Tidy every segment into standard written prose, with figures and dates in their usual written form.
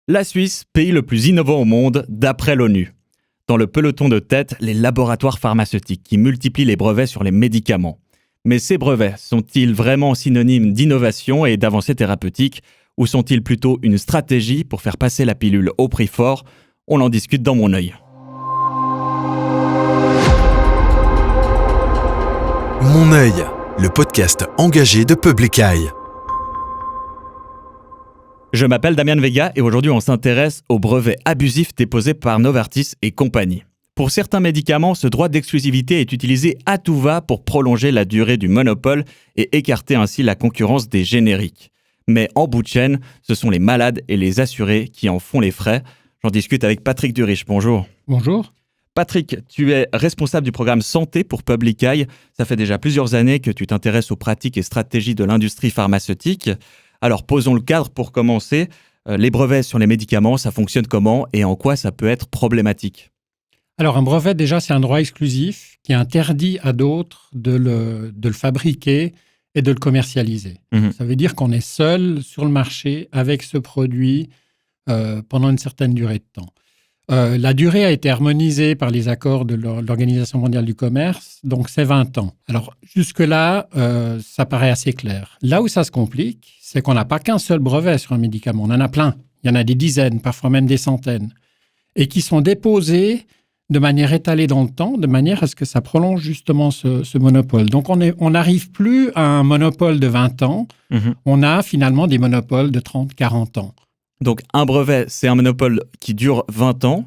La Suisse, pays le plus innovant au monde, d'après l'ONU. Dans le peloton de tête, les laboratoires pharmaceutiques qui multiplient les brevets sur les médicaments. Mais ces brevets sont-ils vraiment synonymes d'innovation et d'avancée thérapeutique, ou sont-ils plutôt une stratégie pour faire passer la pilule au prix fort? On en discute dans Mon œil. Mon œil, le podcast engagé de Public Eye. Je m'appelle Damian Vega et aujourd'hui on s'intéresse aux brevets abusifs déposés par Novartis et compagnie. Pour certains médicaments, ce droit d'exclusivité est utilisé à tout va pour prolonger la durée du monopole et écarter ainsi la concurrence des génériques. Mais en bout de chaîne, ce sont les malades et les assurés qui en font les frais. J'en discute avec Patrick Duriche. Bonjour. Bonjour. Patrick, tu es responsable du programme Santé pour Public Eye. Ça fait déjà plusieurs années que tu t'intéresses aux pratiques et stratégies de l'industrie pharmaceutique. Alors posons le cadre pour commencer. Les brevets sur les médicaments, ça fonctionne comment et en quoi ça peut être problématique? Alors un brevet, déjà, c'est un droit exclusif qui interdit à d'autres de le fabriquer et de le commercialiser. Ça veut dire qu'on est seul sur le marché avec ce produit pendant une certaine durée de temps. La durée a été harmonisée par les accords de l'Organisation mondiale du commerce, donc c'est 20 ans. Alors jusque-là, ça paraît assez clair. Là où ça se complique, c'est qu'on n'a pas qu'un seul brevet sur un médicament, on en a plein. Il y en a des dizaines, parfois même des centaines, et qui sont déposés de manière étalée dans le temps, de manière à ce que ça prolonge justement ce monopole. Donc on n'arrive plus à un monopole de 20 ans, on a finalement des monopoles de 30, 40 ans. Donc un brevet, c'est un monopole qui dure 20 ans,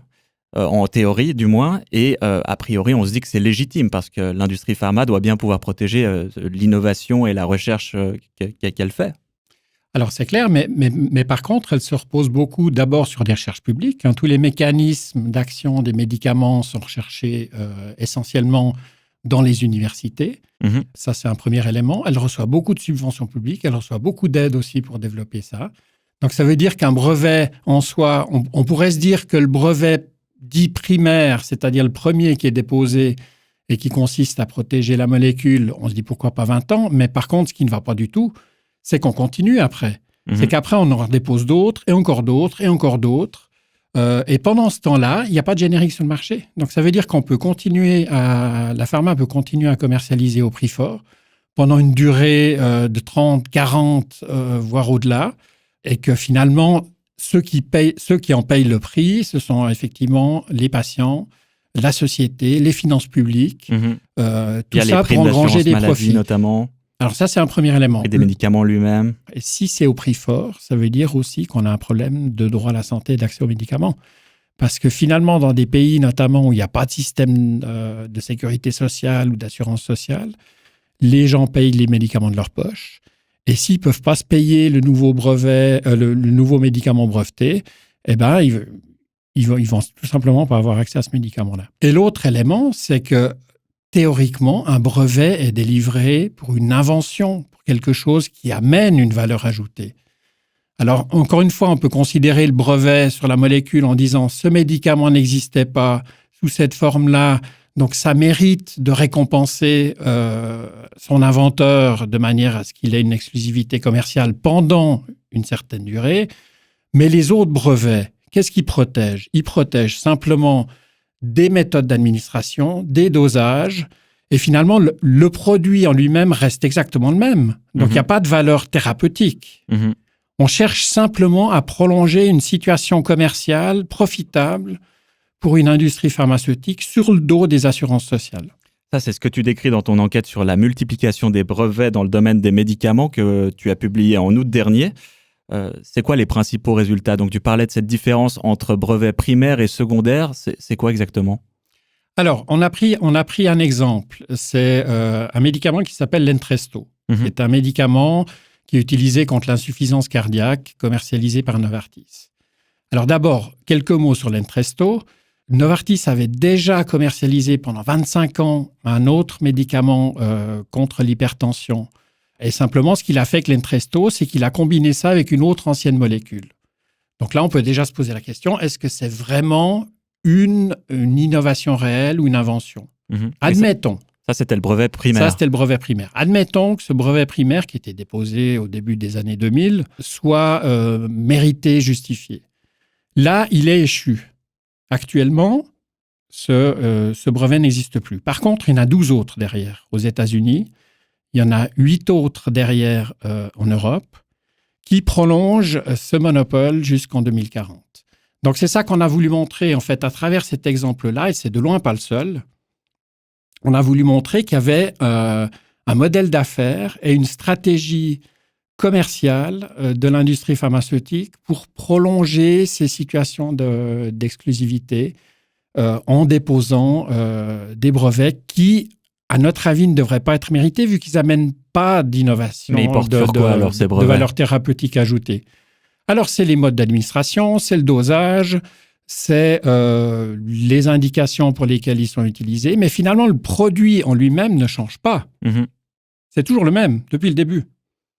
en théorie du moins, et a priori on se dit que c'est légitime parce que l'industrie pharma doit bien pouvoir protéger l'innovation et la recherche qu'elle fait. Alors c'est clair, mais par contre, elle se repose beaucoup d'abord sur des recherches publiques. Tous les mécanismes d'action des médicaments sont recherchés essentiellement dans les universités. Ça, c'est un premier élément. Elle reçoit beaucoup de subventions publiques, elle reçoit beaucoup d'aides aussi pour développer ça. Donc ça veut dire qu'un brevet en soi, on pourrait se dire que le brevet dit primaire, c'est-à-dire le premier qui est déposé et qui consiste à protéger la molécule, on se dit pourquoi pas 20 ans, mais par contre, ce qui ne va pas du tout, c'est qu'on continue après. C'est qu'après, on en dépose d'autres, et encore d'autres, et encore d'autres. Et pendant ce temps-là, il n'y a pas de générique sur le marché. Donc, ça veut dire qu'on peut continuer la pharma peut continuer à commercialiser au prix fort pendant une durée de 30, 40, voire au-delà. Et que finalement, ceux qui en payent le prix, ce sont effectivement les patients, la société, les finances publiques. Tout ça pour engranger des profits. Notamment. Alors ça, c'est un premier élément. Et des médicaments lui-même. Et si c'est au prix fort, ça veut dire aussi qu'on a un problème de droit à la santé et d'accès aux médicaments. Parce que finalement, dans des pays notamment où il n'y a pas de système de sécurité sociale ou d'assurance sociale, les gens payent les médicaments de leur poche. Et s'ils ne peuvent pas se payer le nouveau brevet, le nouveau médicament breveté, eh ben, ils vont tout simplement pas avoir accès à ce médicament-là. Et l'autre élément, c'est que théoriquement, un brevet est délivré pour une invention, pour quelque chose qui amène une valeur ajoutée. Alors, encore une fois, on peut considérer le brevet sur la molécule en disant « ce médicament n'existait pas sous cette forme-là », donc ça mérite de récompenser son inventeur de manière à ce qu'il ait une exclusivité commerciale pendant une certaine durée. Mais les autres brevets, qu'est-ce qu'ils protègent? Ils protègent simplement des méthodes d'administration, des dosages, et finalement, le produit en lui-même reste exactement le même. Donc, il n'y a pas de valeur thérapeutique. On cherche simplement à prolonger une situation commerciale profitable pour une industrie pharmaceutique sur le dos des assurances sociales. Ça, c'est ce que tu décris dans ton enquête sur la multiplication des brevets dans le domaine des médicaments que tu as publié en août dernier. C'est quoi les principaux résultats? Donc, tu parlais de cette différence entre brevets primaires et secondaires. C'est quoi exactement? Alors, on a pris un exemple. C'est un médicament qui s'appelle l'Entresto. C'est un médicament qui est utilisé contre l'insuffisance cardiaque, commercialisé par Novartis. Alors d'abord, quelques mots sur l'Entresto. Novartis avait déjà commercialisé pendant 25 ans un autre médicament contre l'hypertension. Et simplement, ce qu'il a fait avec l'Entresto, c'est qu'il a combiné ça avec une autre ancienne molécule. Donc là, on peut déjà se poser la question, est-ce que c'est vraiment une innovation réelle ou une invention? Admettons. Ça, c'était le brevet primaire. Ça, c'était le brevet primaire. Admettons que ce brevet primaire, qui était déposé au début des années 2000, soit mérité, justifié. Là, il est échu. Actuellement, ce brevet n'existe plus. Par contre, il y en a 12 autres derrière aux États-Unis. Il y en a 8 autres derrière en Europe qui prolongent ce monopole jusqu'en 2040. Donc, c'est ça qu'on a voulu montrer, en fait, à travers cet exemple-là, et c'est de loin pas le seul. On a voulu montrer qu'il y avait un modèle d'affaires et une stratégie commerciale de l'industrie pharmaceutique pour prolonger ces situations d'exclusivité en déposant des brevets qui, à notre avis, ne devraient pas être mérités vu qu'ils n'amènent pas d'innovation, Mais ils portent sur quoi, alors, ces brevets ? De valeur thérapeutique ajoutée. Alors, c'est les modes d'administration, c'est le dosage, c'est les indications pour lesquelles ils sont utilisés. Mais finalement, le produit en lui-même ne change pas. Mmh. C'est toujours le même, depuis le début.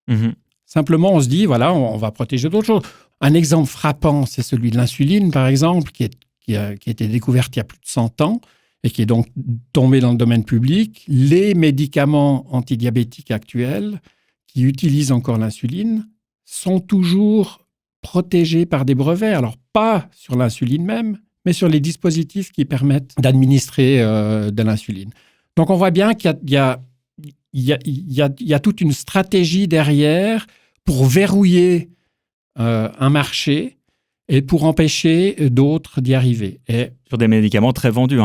Mmh. Simplement, on se dit, voilà, on va protéger d'autres choses. Un exemple frappant, c'est celui de l'insuline, par exemple, qui a été découverte il y a plus de 100 ans et qui est donc tombée dans le domaine public. Les médicaments antidiabétiques actuels qui utilisent encore l'insuline sont toujours protégés par des brevets. Alors, pas sur l'insuline même, mais sur les dispositifs qui permettent d'administrer de l'insuline. Donc, on voit bien qu'il y a toute une stratégie derrière pour verrouiller un marché et pour empêcher d'autres d'y arriver. Et sur des médicaments très vendus.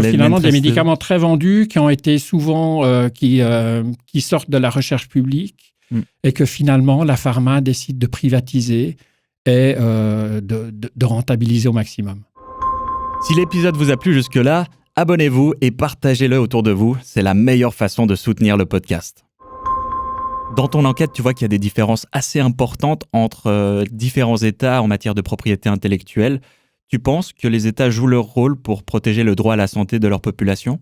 Finalement, des médicaments très vendus qui ont été souvent qui sortent de la recherche publique et que finalement, la pharma décide de privatiser et de rentabiliser au maximum. Si l'épisode vous a plu jusque-là, abonnez-vous et partagez-le autour de vous. C'est la meilleure façon de soutenir le podcast. Dans ton enquête, tu vois qu'il y a des différences assez importantes entre différents États en matière de propriété intellectuelle. Tu penses que les États jouent leur rôle pour protéger le droit à la santé de leur population ?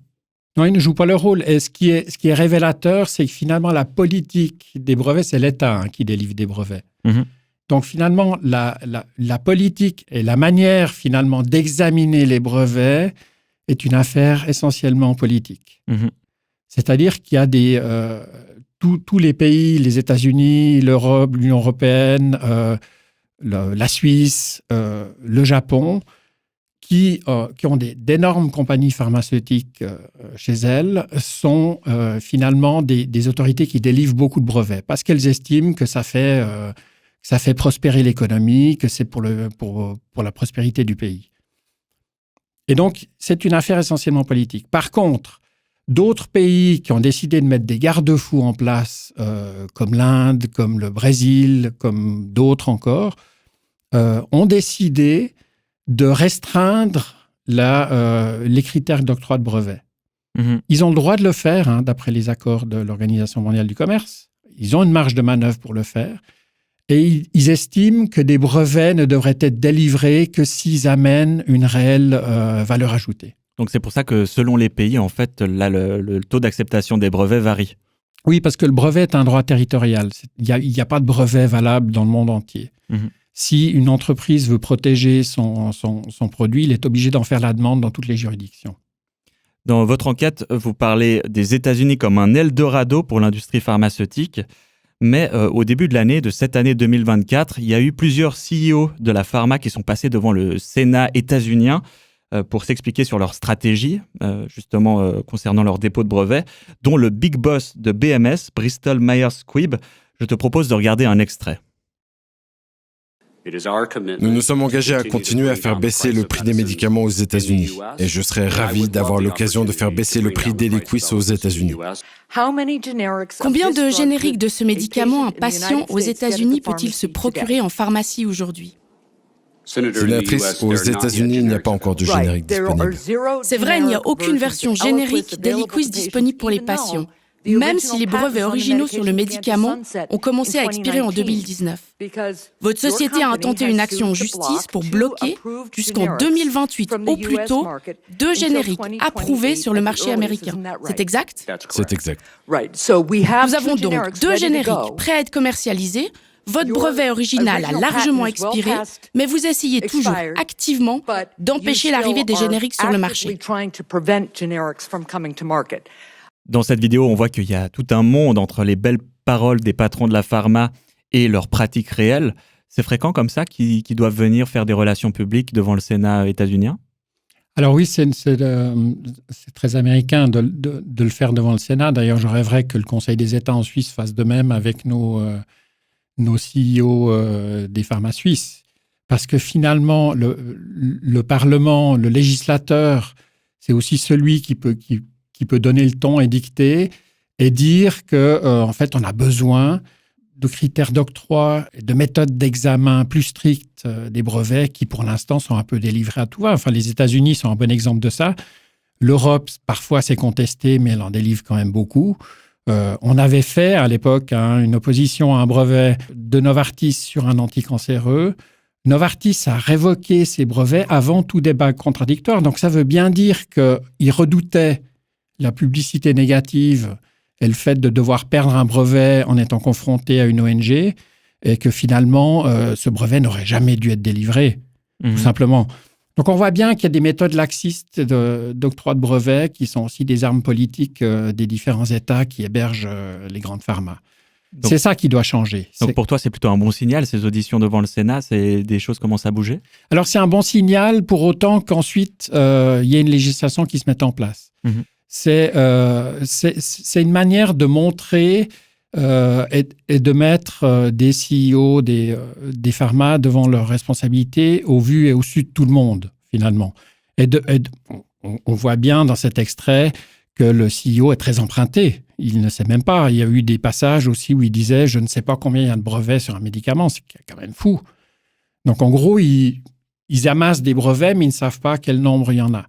Non, ils ne jouent pas leur rôle. Et ce qui est révélateur, c'est que finalement, la politique des brevets, c'est l'État qui délivre des brevets. Mmh. Donc finalement, la politique et la manière finalement d'examiner les brevets est une affaire essentiellement politique. Mmh. C'est-à-dire qu'il y a tous les pays, les États-Unis, l'Europe, l'Union européenne, la Suisse, le Japon, qui ont d'énormes compagnies pharmaceutiques chez elles, sont finalement des autorités qui délivrent beaucoup de brevets parce qu'elles estiment que ça fait prospérer l'économie, que c'est pour la prospérité du pays. Et donc, c'est une affaire essentiellement politique. Par contre, d'autres pays qui ont décidé de mettre des garde-fous en place, comme l'Inde, comme le Brésil, comme d'autres encore, ont décidé de restreindre les critères d'octroi de brevets. Mmh. Ils ont le droit de le faire, d'après les accords de l'Organisation mondiale du commerce. Ils ont une marge de manœuvre pour le faire. Et ils estiment que des brevets ne devraient être délivrés que s'ils amènent une réelle valeur ajoutée. Donc c'est pour ça que selon les pays, en fait, là, le taux d'acceptation des brevets varie. Oui, parce que le brevet est un droit territorial. Il n'y a pas de brevet valable dans le monde entier. Mmh. Si une entreprise veut protéger son produit, il est obligé d'en faire la demande dans toutes les juridictions. Dans votre enquête, vous parlez des États-Unis comme un Eldorado pour l'industrie pharmaceutique. Mais au début de l'année, de cette année 2024, il y a eu plusieurs CEO de la pharma qui sont passés devant le Sénat états-unien pour s'expliquer sur leur stratégie, justement concernant leur dépôt de brevets, dont le big boss de BMS, Bristol Myers Squibb. Je te propose de regarder un extrait. Nous nous sommes engagés à continuer à faire baisser le prix des médicaments aux États-Unis. Et je serais ravi d'avoir l'occasion de faire baisser le prix d'Eliquis aux États-Unis. Combien de génériques de ce médicament un patient aux États-Unis peut-il se procurer en pharmacie aujourd'hui ? Sénatrice, aux États-Unis, il n'y a pas encore de générique disponible. C'est vrai, il n'y a aucune version générique d'Eliquis disponible pour les patients, même si les brevets originaux sur le médicament ont commencé à expirer en 2019. Votre société a intenté une action en justice pour bloquer, jusqu'en 2028 au plus tôt, 2 génériques approuvés sur le marché américain. C'est exact ? C'est exact. Nous avons donc 2 génériques prêts à être commercialisés. Votre brevet original a largement expiré, mais vous essayez toujours activement d'empêcher l'arrivée des génériques sur le marché. Dans cette vidéo, on voit qu'il y a tout un monde entre les belles paroles des patrons de la pharma et leurs pratiques réelles. C'est fréquent comme ça qu'ils doivent venir faire des relations publiques devant le Sénat états-unien? Alors oui, c'est très américain de le faire devant le Sénat. D'ailleurs, je rêverais que le Conseil des États en Suisse fasse de même avec nos CEO des pharma suisses. Parce que finalement, le Parlement, le législateur, c'est aussi celui qui peut donner le ton et dicter et dire qu'en fait, on a besoin de critères d'octroi, de méthodes d'examen plus strictes des brevets qui, pour l'instant, sont un peu délivrés à tout va. Enfin, les États-Unis sont un bon exemple de ça. L'Europe, parfois, c'est contesté, mais elle en délivre quand même beaucoup. On avait fait, à l'époque, une opposition à un brevet de Novartis sur un anticancéreux. Novartis a révoqué ses brevets avant tout débat contradictoire. Donc, ça veut bien dire qu'il redoutait la publicité négative et le fait de devoir perdre un brevet en étant confronté à une ONG, et que finalement, ce brevet n'aurait jamais dû être délivré, tout simplement. Donc, on voit bien qu'il y a des méthodes laxistes d'octroi de brevets qui sont aussi des armes politiques des différents États qui hébergent les grandes pharmas. C'est ça qui doit changer. Donc, pour toi, c'est plutôt un bon signal, ces auditions devant le Sénat, des choses commencent à bouger? Alors, c'est un bon signal pour autant qu'ensuite, il y ait une législation qui se mette en place. C'est une manière de montrer et de mettre des CEO des pharmas devant leurs responsabilités au vu et au su de tout le monde, finalement. On voit bien dans cet extrait que le CEO est très emprunté. Il ne sait même pas. Il y a eu des passages aussi où il disait « je ne sais pas combien il y a de brevets sur un médicament ». C'est quand même fou. Donc, en gros, ils amassent des brevets, mais ils ne savent pas quel nombre il y en a.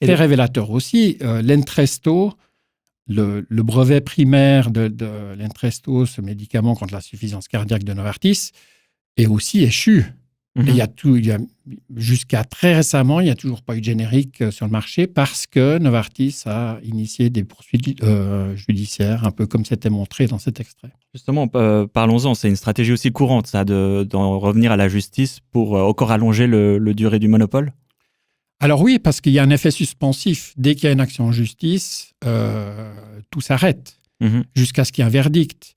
C'est révélateur aussi. L'Entresto, le brevet primaire de l'Entresto, ce médicament contre l'insuffisance cardiaque de Novartis, est aussi échu. Et jusqu'à très récemment, il n'y a toujours pas eu de générique sur le marché parce que Novartis a initié des poursuites judiciaires, un peu comme c'était montré dans cet extrait. Justement, parlons-en. C'est une stratégie aussi courante, ça, d'en revenir à la justice pour encore allonger le durée du monopole? Alors oui, parce qu'il y a un effet suspensif. Dès qu'il y a une action en justice, tout s'arrête jusqu'à ce qu'il y ait un verdict.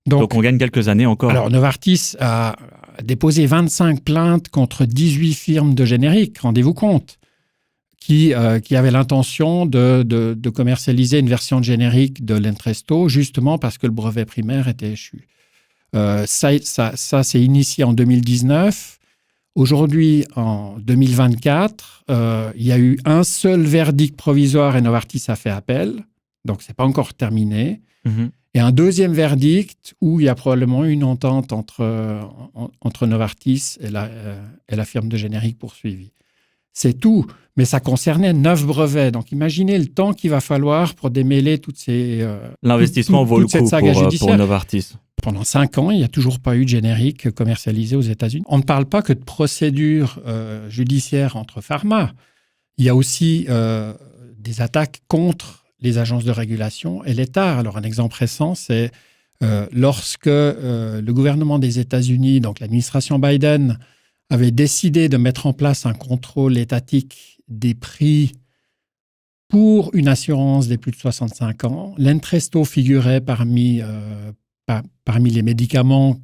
Donc on gagne quelques années encore. Alors Novartis a déposé 25 plaintes contre 18 firmes de génériques, rendez-vous compte, qui avaient l'intention de commercialiser une version de générique de l'Entresto, justement parce que le brevet primaire était échu. Ça s'est initié en 2019. Aujourd'hui, en 2024, il y a eu un seul verdict provisoire et Novartis a fait appel. Donc, ce n'est pas encore terminé. Et un deuxième verdict où il y a probablement une entente entre Novartis et la firme de générique poursuivie. C'est tout. Mais ça concernait 9 brevets. Donc, imaginez le temps qu'il va falloir pour démêler toutes ces... L'investissement vaut le coup pour Novartis. Pendant 5 ans, il n'y a toujours pas eu de générique commercialisé aux États-Unis. On ne parle pas que de procédures judiciaires entre pharma. Il y a aussi des attaques contre les agences de régulation et l'État. Alors, un exemple récent, c'est lorsque le gouvernement des États-Unis, donc l'administration Biden, avait décidé de mettre en place un contrôle étatique des prix pour une assurance des plus de 65 ans. L'Entresto figurait parmi les médicaments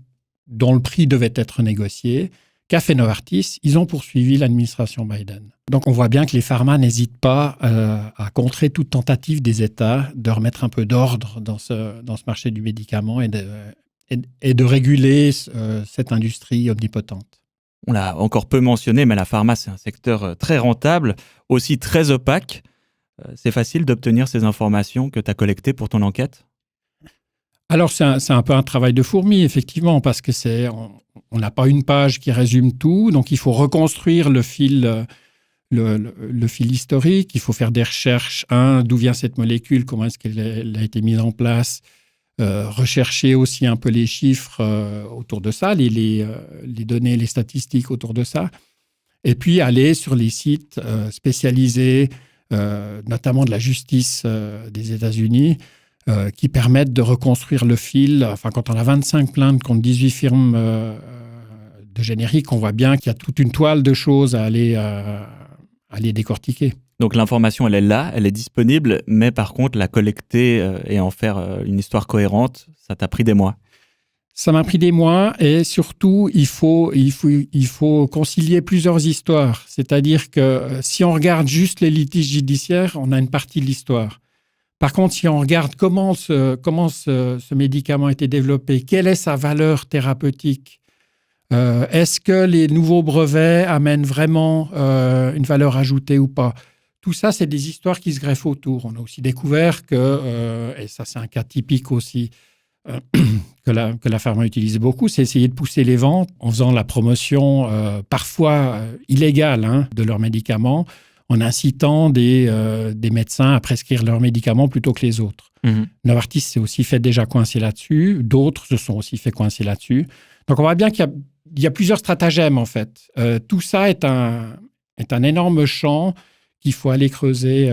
dont le prix devait être négocié. Qu'a fait Novartis? Ils ont poursuivi l'administration Biden. Donc, on voit bien que les pharma n'hésitent pas à contrer toute tentative des États de remettre un peu d'ordre dans ce marché du médicament et de réguler cette industrie omnipotente. On l'a encore peu mentionné, mais la pharma, c'est un secteur très rentable, aussi très opaque. C'est facile d'obtenir ces informations que tu as collectées pour ton enquête? Alors, c'est un peu un travail de fourmi, effectivement, parce que on n'a pas une page qui résume tout, donc il faut reconstruire le fil historique, il faut faire des recherches. D'où vient cette molécule, comment est-ce qu'elle a été mise en place, rechercher aussi un peu les chiffres autour de ça, les données, les statistiques autour de ça, et puis aller sur les sites spécialisés, notamment de la justice des États-Unis, qui permettent de reconstruire le fil. Enfin, quand on a 25 plaintes contre 18 firmes de générique, on voit bien qu'il y a toute une toile de choses à aller décortiquer. Donc l'information, elle est là, elle est disponible, mais par contre, la collecter et en faire une histoire cohérente, ça t'a pris des mois. Ça m'a pris des mois et surtout, il faut concilier plusieurs histoires. C'est-à-dire que si on regarde juste les litiges judiciaires, on a une partie de l'histoire. Par contre, si on regarde comment ce médicament a été développé, quelle est sa valeur thérapeutique, est-ce que les nouveaux brevets amènent vraiment une valeur ajoutée ou pas? Tout ça, c'est des histoires qui se greffent autour. On a aussi découvert que, et ça c'est un cas typique aussi, que la pharma utilise beaucoup, c'est essayer de pousser les ventes en faisant la promotion parfois illégale de leurs médicaments, en incitant des médecins à prescrire leurs médicaments plutôt que les autres. Novartis s'est aussi fait déjà coincer là-dessus, d'autres se sont aussi fait coincer là-dessus. Donc on voit bien qu'il y a plusieurs stratagèmes en fait. Tout ça est un énorme champ qu'il faut aller creuser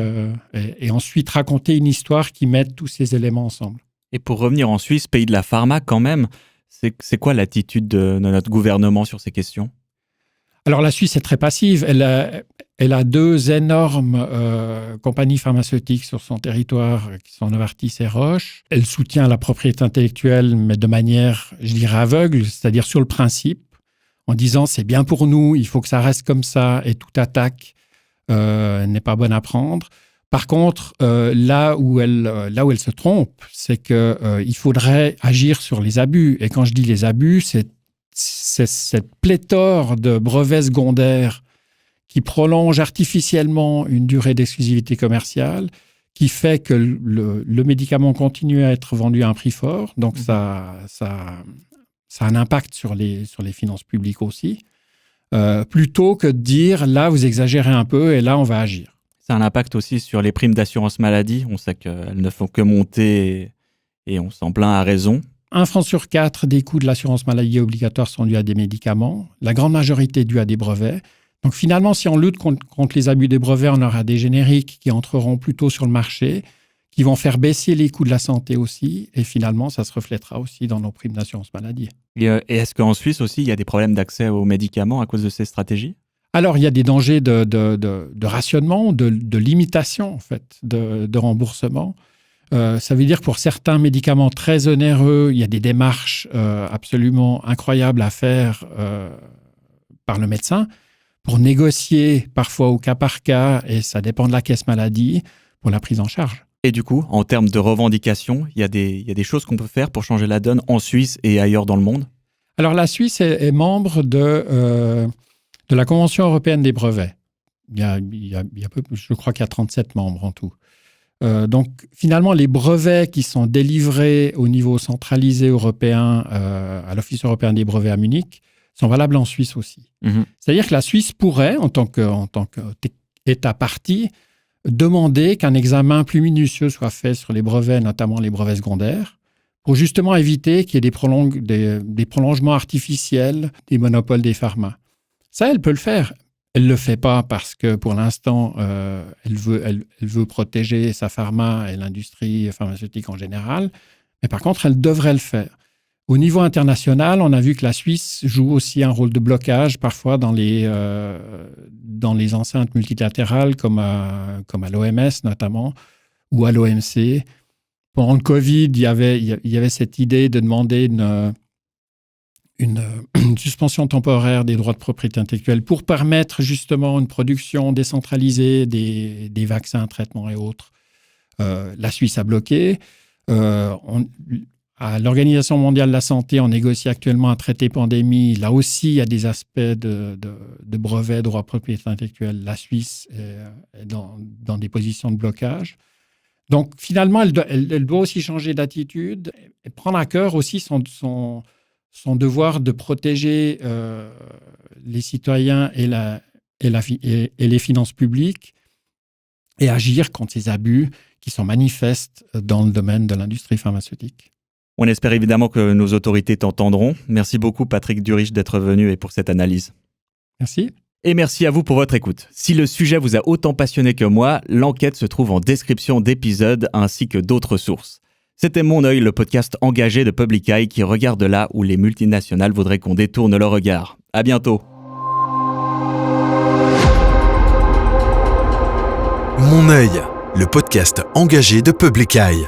et ensuite raconter une histoire qui mette tous ces éléments ensemble. Et pour revenir en Suisse, pays de la pharma quand même, c'est quoi l'attitude de notre gouvernement sur ces questions? Alors la Suisse est très passive. Elle a deux énormes compagnies pharmaceutiques sur son territoire qui sont Novartis et Roche. Elle soutient la propriété intellectuelle, mais de manière, je dirais, aveugle, c'est-à-dire sur le principe, en disant c'est bien pour nous, il faut que ça reste comme ça et toute attaque n'est pas bonne à prendre. Par contre, là où elle se trompe, c'est qu'il faudrait agir sur les abus. Et quand je dis les abus, c'est cette pléthore de brevets secondaires qui prolonge artificiellement une durée d'exclusivité commerciale, qui fait que le médicament continue à être vendu à un prix fort. Donc, ça a un impact sur les finances publiques aussi. Plutôt que de dire, là, vous exagérez un peu et là, on va agir. Ça a un impact aussi sur les primes d'assurance maladie. On sait qu'elles ne font que monter et on s'en plaint à raison. 1 franc sur 4 des coûts de l'assurance maladie obligatoire sont dus à des médicaments. La grande majorité est due à des brevets. Donc finalement, si on lutte contre les abus des brevets, on aura des génériques qui entreront plutôt sur le marché, qui vont faire baisser les coûts de la santé aussi. Et finalement, ça se reflètera aussi dans nos primes d'assurance maladie. Et est-ce qu'en Suisse aussi, il y a des problèmes d'accès aux médicaments à cause de ces stratégies? Alors, il y a des dangers de rationnement, de limitation, en fait, de remboursement. Ça veut dire que pour certains médicaments très onéreux, il y a des démarches absolument incroyables à faire par le médecin pour négocier parfois au cas par cas, et ça dépend de la caisse maladie, pour la prise en charge. Et du coup, en termes de revendications, il y a des choses qu'on peut faire pour changer la donne en Suisse et ailleurs dans le monde? Alors, la Suisse est membre de la Convention européenne des brevets. Je crois qu'il y a 37 membres en tout. Donc, finalement, les brevets qui sont délivrés au niveau centralisé européen, à l'Office européen des brevets à Munich, sont valables en Suisse aussi. C'est-à-dire que la Suisse pourrait, en tant qu'État partie, demander qu'un examen plus minutieux soit fait sur les brevets, notamment les brevets secondaires, pour justement éviter qu'il y ait des prolongements artificiels des monopoles des pharma. Ça, elle peut le faire. Elle ne le fait pas parce que, pour l'instant, elle veut protéger sa pharma et l'industrie pharmaceutique en général. Mais par contre, elle devrait le faire. Au niveau international, on a vu que la Suisse joue aussi un rôle de blocage, parfois dans les enceintes multilatérales, comme à l'OMS notamment, ou à l'OMC. Pendant le Covid, il y avait cette idée de demander une suspension temporaire des droits de propriété intellectuelle pour permettre justement une production décentralisée des vaccins, traitements et autres. La Suisse a bloqué. À l'Organisation mondiale de la santé, on négocie actuellement un traité pandémie. Là aussi, il y a des aspects de brevets, droits de propriété intellectuelle. La Suisse est dans des positions de blocage. Donc, finalement, elle doit aussi changer d'attitude et prendre à cœur aussi son devoir de protéger les citoyens et les finances publiques et agir contre ces abus qui sont manifestes dans le domaine de l'industrie pharmaceutique. On espère évidemment que nos autorités t'entendront. Merci beaucoup, Patrick Durich, d'être venu et pour cette analyse. Merci. Et merci à vous pour votre écoute. Si le sujet vous a autant passionné que moi, l'enquête se trouve en description d'épisodes ainsi que d'autres sources. C'était Mon œil, le podcast engagé de Public Eye qui regarde là où les multinationales voudraient qu'on détourne le regard. À bientôt. Mon œil, le podcast engagé de Public Eye.